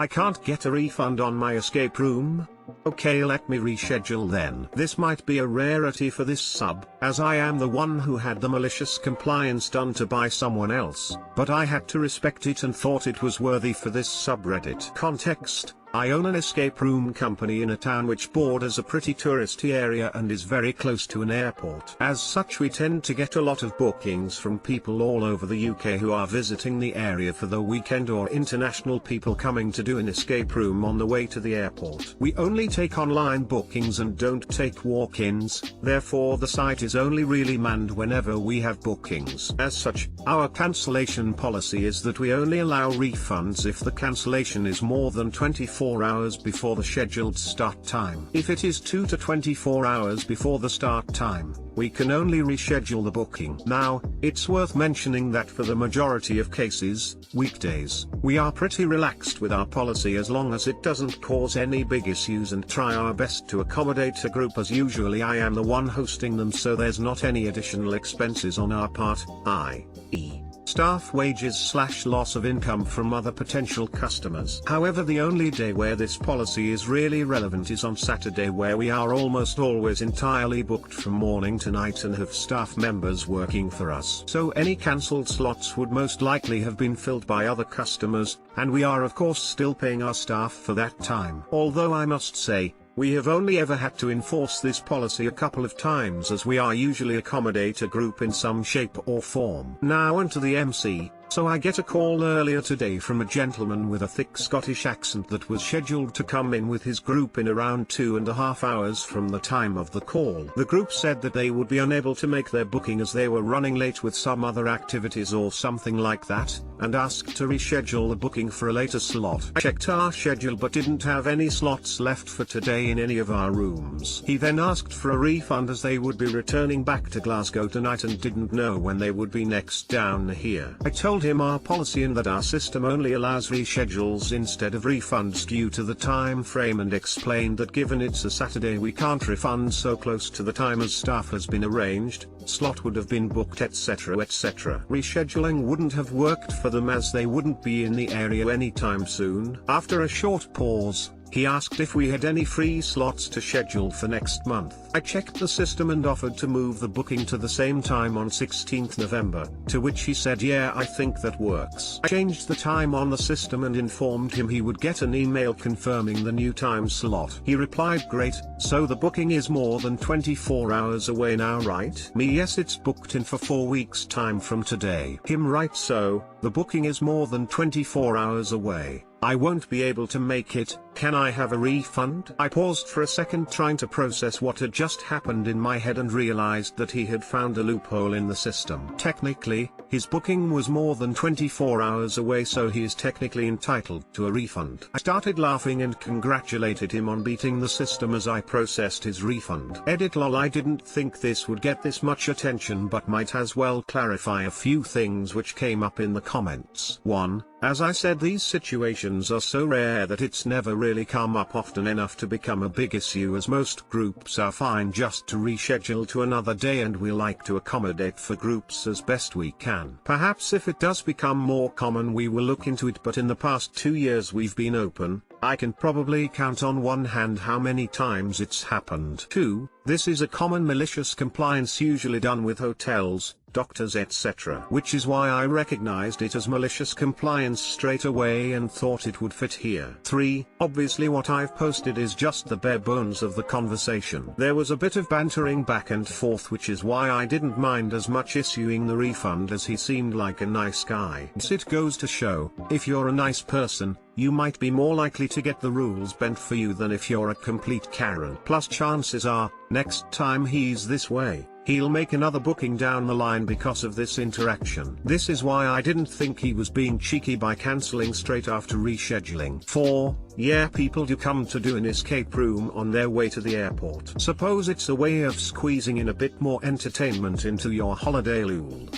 I can't get a refund on my escape room? Okay, let me reschedule then. This might be a rarity for this sub, as I am the one who had the malicious compliance done to by someone else, but I had to respect it and thought it was worthy for this subreddit. Context: I own an escape room company in a town which borders a pretty touristy area and is very close to an airport. As such, we tend to get a lot of bookings from people all over the UK who are visiting the area for the weekend, or international people coming to do an escape room on the way to the airport. We only take online bookings and don't take walk-ins, therefore the site is only really manned whenever we have bookings. As such, our cancellation policy is that we only allow refunds if the cancellation is more than 24 hours before the scheduled start time. If it is 2 to 24 hours before the start time, we can only reschedule the booking. Now, it's worth mentioning that for the majority of cases, weekdays, we are pretty relaxed with our policy as long as it doesn't cause any big issues, and try our best to accommodate a group, as usually I am the one hosting them, so there's not any additional expenses on our part, i.e. staff wages / loss of income from other potential customers. However, the only day where this policy is really relevant is on Saturday, where we are almost always entirely booked from morning to night and have staff members working for us. So any cancelled slots would most likely have been filled by other customers, and we are of course still paying our staff for that time. Although I must say, we have only ever had to enforce this policy a couple of times, as we are usually accommodate a group in some shape or form. Now onto the MC. So I get a call earlier today from a gentleman with a thick Scottish accent that was scheduled to come in with his group in around 2.5 hours from the time of the call. The group said that they would be unable to make their booking as they were running late with some other activities or something like that, and asked to reschedule the booking for a later slot. I checked our schedule but didn't have any slots left for today in any of our rooms. He then asked for a refund as they would be returning back to Glasgow tonight and didn't know when they would be next down here. I told him our policy and that our system only allows reschedules instead of refunds due to the time frame, and explained that given it's a Saturday we can't refund so close to the time as staff has been arranged, slot would have been booked, etc. etc. Rescheduling wouldn't have worked for them as they wouldn't be in the area anytime soon. After a short pause, he asked if we had any free slots to schedule for next month. I checked the system and offered to move the booking to the same time on 16th November, to which he said yeah, I think that works. I changed the time on the system and informed him he would get an email confirming the new time slot. He replied, great, so the booking is more than 24 hours away now, right? Me, yes, it's booked in for 4 weeks time from today. Him, right, so the booking is more than 24 hours away. I won't be able to make it. Can I have a refund? I paused for a second trying to process what had just happened in my head and realized that he had found a loophole in the system. Technically, his booking was more than 24 hours away, so he is technically entitled to a refund. I started laughing and congratulated him on beating the system as I processed his refund. Edit lol, I didn't think this would get this much attention, but might as well clarify a few things which came up in the comments. 1. As I said, these situations are so rare that it's never really come up often enough to become a big issue, as most groups are fine just to reschedule to another day, and we like to accommodate for groups as best we can. Perhaps if it does become more common we will look into it, but in the past 2 years we've been open, I can probably count on one hand how many times it's happened. 2. This is a common malicious compliance usually done with hotels, doctors, etc. Which is why I recognized it as malicious compliance straight away and thought it would fit here. 3. Obviously what I've posted is just the bare bones of the conversation. There was a bit of bantering back and forth, which is why I didn't mind as much issuing the refund, as he seemed like a nice guy. It goes to show, if you're a nice person, you might be more likely to get the rules bent for you than if you're a complete Karen. Plus chances are, next time he's this way, he'll make another booking down the line because of this interaction. This is why I didn't think he was being cheeky by cancelling straight after rescheduling. 4. Yeah, people do come to do an escape room on their way to the airport. Suppose it's a way of squeezing in a bit more entertainment into your holiday lul.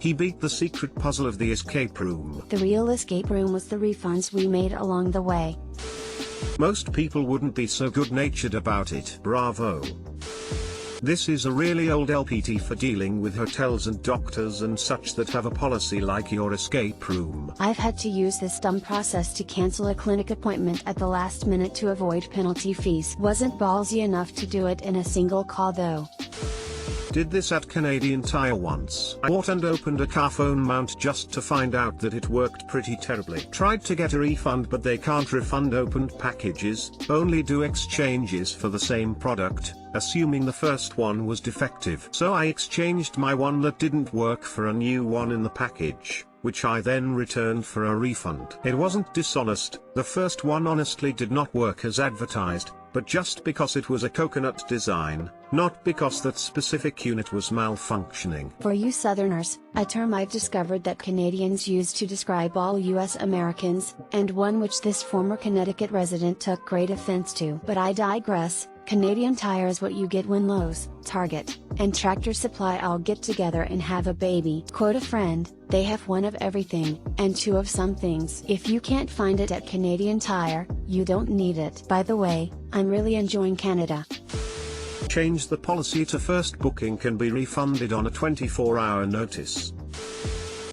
He beat the secret puzzle of the escape room. The real escape room was the refunds we made along the way. Most people wouldn't be so good-natured about it. Bravo. This is a really old LPT for dealing with hotels and doctors and such that have a policy like your escape room. I've had to use this dumb process to cancel a clinic appointment at the last minute to avoid penalty fees. Wasn't ballsy enough to do it in a single call though. Did this at Canadian Tire once. I bought and opened a car phone mount just to find out that it worked pretty terribly. Tried to get a refund but they can't refund opened packages, only do exchanges for the same product, assuming the first one was defective. So I exchanged my one that didn't work for a new one in the package, which I then returned for a refund. It wasn't dishonest, the first one honestly did not work as advertised, but just because it was a coconut design, not because that specific unit was malfunctioning. For you Southerners, a term I've discovered that Canadians use to describe all US Americans, and one which this former Connecticut resident took great offense to. But I digress. Canadian Tire is what you get when Lowe's, Target, and Tractor Supply all get together and have a baby. Quote a friend, they have one of everything, and two of some things. If you can't find it at Canadian Tire, you don't need it. By the way, I'm really enjoying Canada. Change the policy to first booking can be refunded on a 24-hour notice.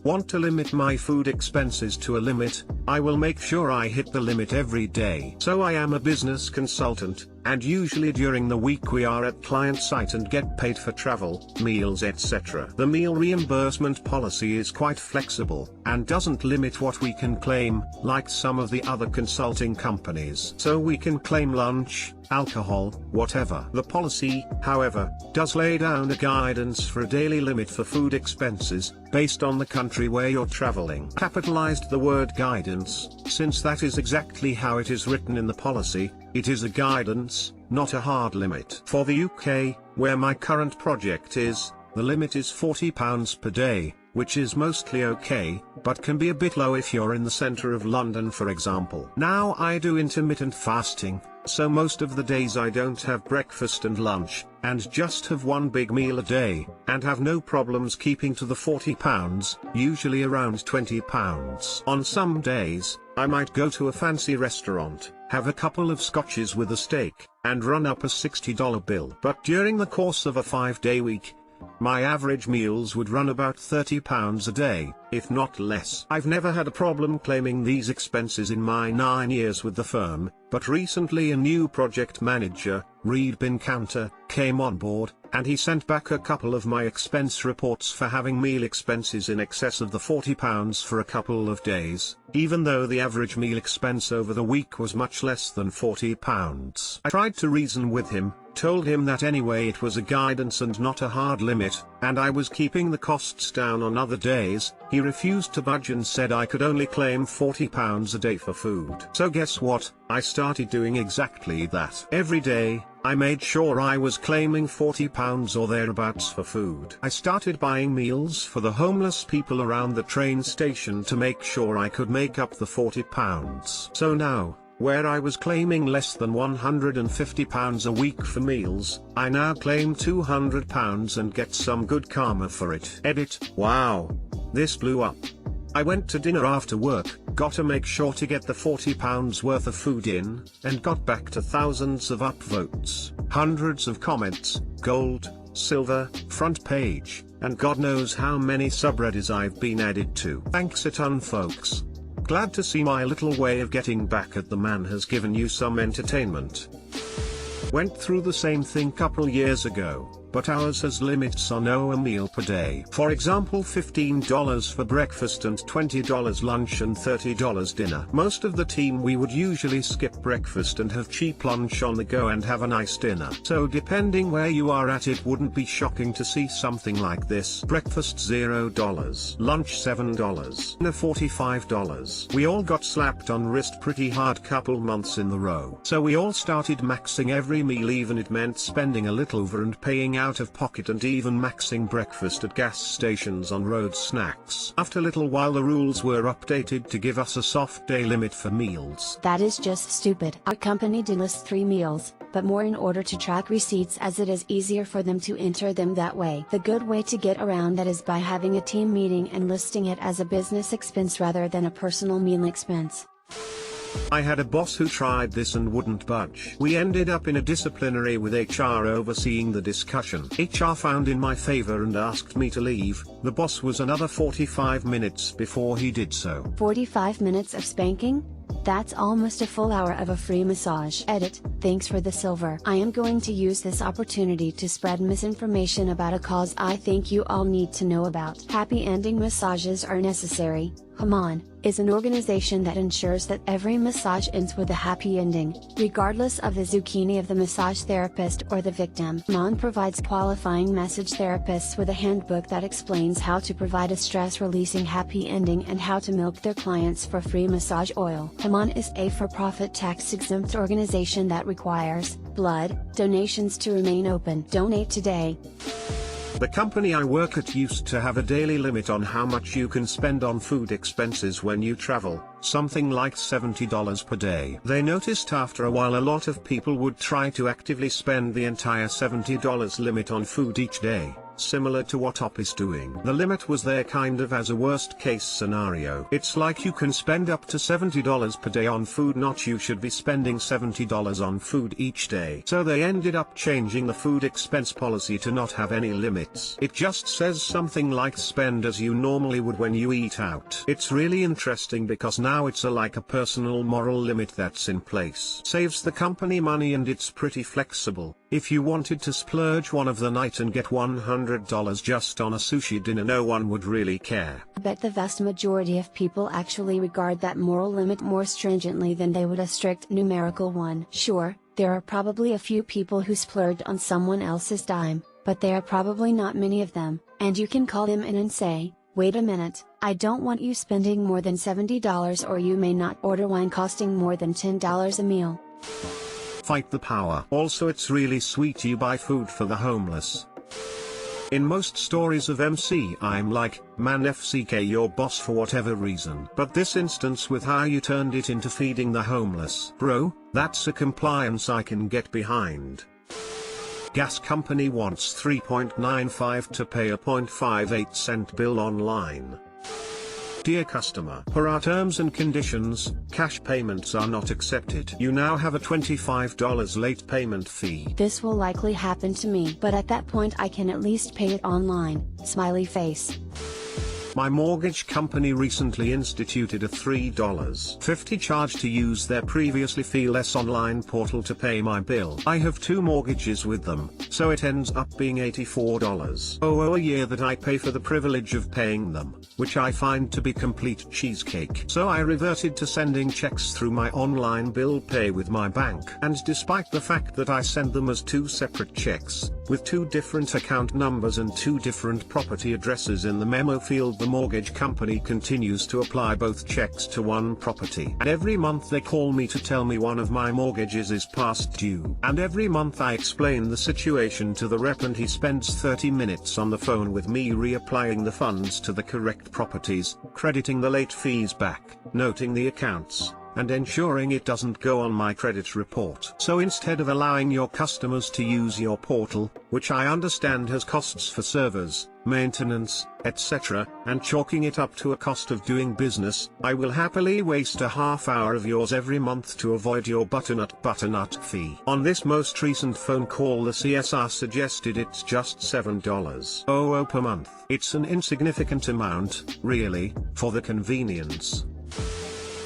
Want to limit my food expenses to a limit? I will make sure I hit the limit every day. So I am a business consultant, and usually during the week we are at client site and get paid for travel, meals etc. The meal reimbursement policy is quite flexible, and doesn't limit what we can claim, like some of the other consulting companies. So we can claim lunch, alcohol, whatever. The policy, however, does lay down a guidance for a daily limit for food expenses, based on the country where you're traveling. Capitalized the word guidance, since that is exactly how it is written in the policy. It is a guidance, not a hard limit. For the UK, where my current project is, the limit is £40 per day, which is mostly okay, but can be a bit low if you're in the centre of London for example. Now I do intermittent fasting, so most of the days I don't have breakfast and lunch, and just have one big meal a day, and have no problems keeping to the £40, usually around £20. On some days, I might go to a fancy restaurant, have a couple of scotches with a steak, and run up a $60 bill. But during the course of a 5-day week, my average meals would run about £30 a day, if not less. I've never had a problem claiming these expenses in my 9 years with the firm, but recently a new project manager, Reed Bincounter, came on board, and he sent back a couple of my expense reports for having meal expenses in excess of the £40 for a couple of days, even though the average meal expense over the week was much less than £40. I tried to reason with him, told him that anyway it was a guidance and not a hard limit, and I was keeping the costs down on other days. He refused to budge and said I could only claim £40 a day for food. So guess what? I started doing exactly that. Every day, I made sure I was claiming £40 or thereabouts for food. I started buying meals for the homeless people around the train station to make sure I could make up the £40. So now, where I was claiming less than £150 a week for meals, I now claim £200 and get some good karma for it. Edit. Wow. This blew up. I went to dinner after work, got to make sure to get the £40 worth of food in, and got back to thousands of upvotes, hundreds of comments, gold, silver, front page, and God knows how many subreddits I've been added to. Thanks a ton folks. Glad to see my little way of getting back at the man has given you some entertainment. Went through the same thing couple years ago, but ours has limits on a meal per day. For example, $15 for breakfast and $20 lunch and $30 dinner. Most of the team we would usually skip breakfast and have cheap lunch on the go and have a nice dinner. So depending where you are at, it wouldn't be shocking to see something like this. Breakfast $0, lunch $7, dinner $45. We all got slapped on wrist pretty hard couple months in the row. So we all started maxing every meal, even it meant spending a little over and paying out of pocket, and even maxing breakfast at gas stations on road snacks. After a little while the rules were updated to give us a soft day limit for meals. That is just stupid. Our company did list 3 meals, but more in order to track receipts, as it is easier for them to enter them that way. The good way to get around that is by having a team meeting and listing it as a business expense rather than a personal meal expense. I had a boss who tried this and wouldn't budge. We ended up in a disciplinary with HR overseeing the discussion. HR found in my favor and asked me to leave. The boss was another 45 minutes before he did so. 45 minutes of spanking? That's almost a full hour of a free massage. Edit, thanks for the silver. I am going to use this opportunity to spread misinformation about a cause I think you all need to know about. Happy ending massages are necessary. Haman is an organization that ensures that every massage ends with a happy ending, regardless of the zucchini of the massage therapist or the victim. Haman provides qualifying massage therapists with a handbook that explains how to provide a stress-releasing happy ending and how to milk their clients for free massage oil. Haman is a for-profit tax-exempt organization that requires blood donations to remain open. Donate today. The company I work at used to have a daily limit on how much you can spend on food expenses when you travel, something like $70 per day. They noticed after a while a lot of people would try to actively spend the entire $70 limit on food each day, similar to what OP is doing. The limit was there kind of as a worst case scenario. It's like you can spend up to $70 per day on food, not you should be spending $70 on food each day. So they ended up changing the food expense policy to not have any limits. It just says something like spend as you normally would when you eat out. It's really interesting because now it's like a personal moral limit that's in place. Saves the company money and it's pretty flexible. If you wanted to splurge one of the night and get $100 just on a sushi dinner, no one would really care. I bet the vast majority of people actually regard that moral limit more stringently than they would a strict numerical one. Sure, there are probably a few people who splurge on someone else's dime, but there are probably not many of them, and you can call them in and say, wait a minute, I don't want you spending more than $70 or you may not order wine costing more than $10 a meal. Fight the power. Also, it's really sweet you buy food for the homeless. In most stories of MC, I'm like, man, FCK your boss for whatever reason. But this instance with how you turned it into feeding the homeless, bro, that's a compliance I can get behind. Gas company wants $3.95 to pay a 0.58 cent bill online. Dear customer, per our terms and conditions, cash payments are not accepted. You now have a $25 late payment fee. This will likely happen to me, but at that point I can at least pay it online. Smiley face. My mortgage company recently instituted a $3.50 charge to use their previously fee-less online portal to pay my bill. I have 2 mortgages with them, so it ends up being $84 a year that I pay for the privilege of paying them, which I find to be complete cheesecake. So I reverted to sending checks through my online bill pay with my bank. And despite the fact that I send them as 2 separate checks, with 2 different account numbers and 2 different property addresses in the memo field, the mortgage company continues to apply both checks to one property. And every month they call me to tell me one of my mortgages is past due. And every month I explain the situation to the rep and he spends 30 minutes on the phone with me reapplying the funds to the correct properties, crediting the late fees back, noting the accounts, and ensuring it doesn't go on my credit report. So instead of allowing your customers to use your portal, which I understand has costs for servers, maintenance, etc., and chalking it up to a cost of doing business, I will happily waste a half hour of yours every month to avoid your butternut fee. On this most recent phone call, the CSR suggested it's just $7 per month. It's an insignificant amount, really, for the convenience.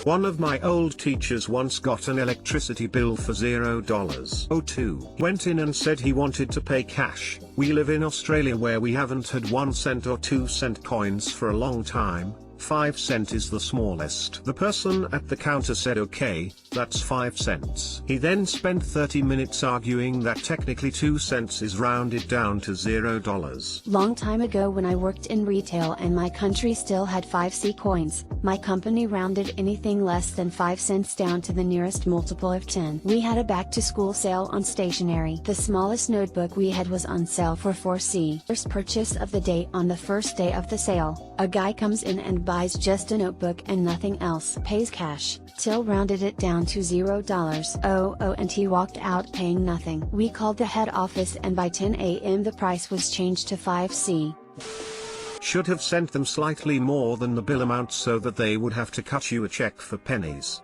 One of my old teachers once got an electricity bill for $0.02. Went in and said he wanted to pay cash. We live in Australia where we haven't had 1 cent or 2 cent coins for a long time. 5 cent is the smallest. The person at the counter said okay, that's 5 cents. He then spent 30 minutes arguing that technically 2 cents is rounded down to $0. Long time ago when I worked in retail and my country still had 5C coins, my company rounded anything less than 5 cents down to the nearest multiple of 10. We had a back to school sale on stationery. The smallest notebook we had was on sale for 4C. First purchase of the day. On the first day of the sale, a guy comes in and buys just a notebook and nothing else. Pays cash. Till rounded it down to $0. And he walked out paying nothing. We called the head office and by 10 a.m. the price was changed to 5C. Should have sent them slightly more than the bill amount so that they would have to cut you a check for pennies.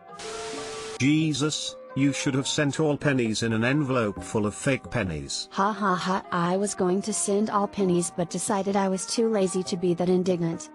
Jesus, you should have sent all pennies in an envelope full of fake pennies. Ha ha ha, I was going to send all pennies but decided I was too lazy to be that indignant.